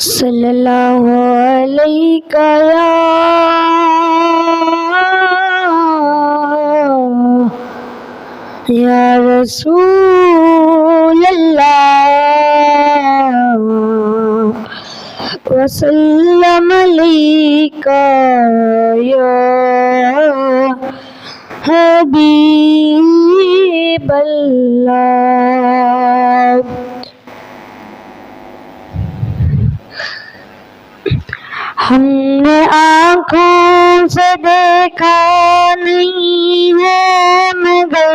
صلی اللہ علیہ یا رسول اللہ وسلم علیک یا حبیب اللہ۔ ہم نے آنکھوں سے دیکھا نہیں ہے مگر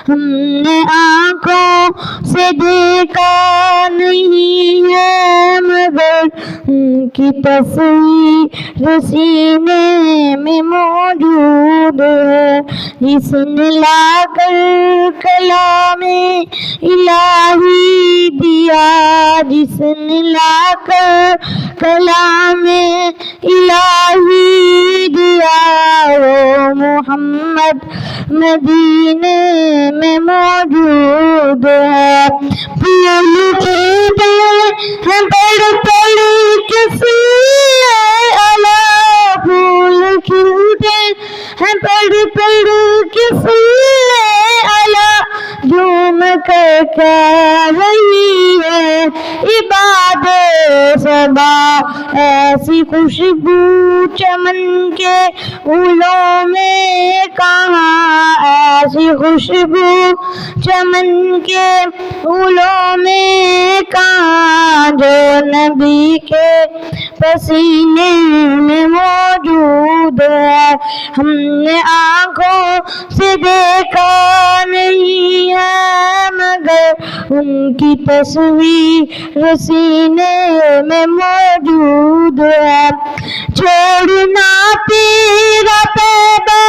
ہم نے آنکھوں سے دیکھا نہیں ہے مگر ان کی تصویر سینے میں موجود ہے، جس نے لا کر کلام الہی دیا، جس نے لا کر کلام الہی دیا، وہ محمد مدینے میں موجود ہے۔ پھول کھلتے ہیں پڑھ پڑھ کے سینے اعلیٰ، پھول کھلتے ہیں پڑھ پڑھ کے سینے اعلیٰ، جھوم کر کہہ رہی ہے عباد صبا، ایسی خوشبو چمن کے پھولوں میں کہاں، ایسی خوشبو چمن کے پھولوں میں کہاں، جو نبی کے پسینے میں موجود ہے۔ ہم نے آنکھوں سے دیکھا نہیں ہے مگر ان کی تصویر سینے میں موجود ہے۔ چھوڑنا تیرا پیدا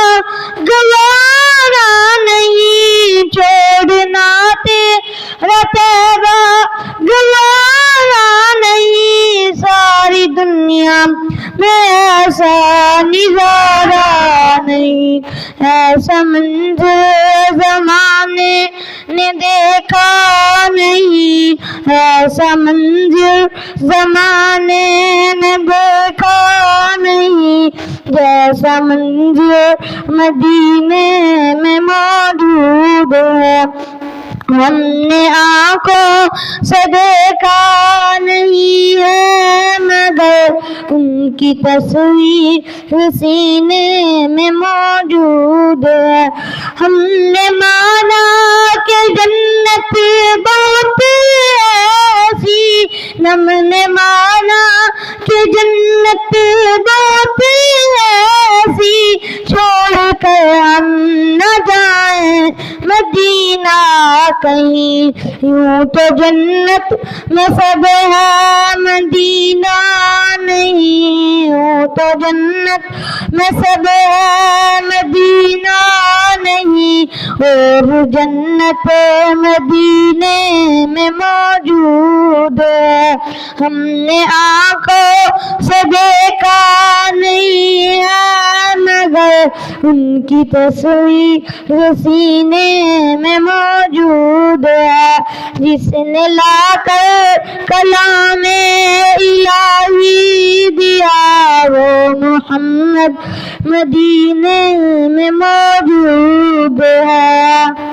گوارا نہیں، چھوڑنا تیرا پیدا گوارا نہیں، ساری دنیا میں ایسا نظارہ نہیں، ایسا منظر زمانے نے دیکھا نہیں، ایسا منظر زمانے نے دیکھا نہیں، جیسا منظر مدینے میں موجود ہے۔ ہم نے آنکھوں سے دیکھا نہیں ہے مگر ان کی تصویر سینے میں موجود ہے۔ ہم نے مانا کہ جنت بہت ایسی، ہم نے مانا کہ جنت بہت ایسی، چھوڑ کر ہم نہ جائیں مدینہ کہیں، یوں تو جنت میں سب ہے مدینہ نہیں، یوں تو جنت میں سب ہے مدینہ نہیں، اور جنت مدینے میں موجود ہے۔ ہم نے آنکھوں سے دیکھا نہیں ہے مگر ان کی تصویر سینے میں موجود ہے، جس نے لا کر کلام الہی دیا، وہ محمد مدینے میں موجود ہے۔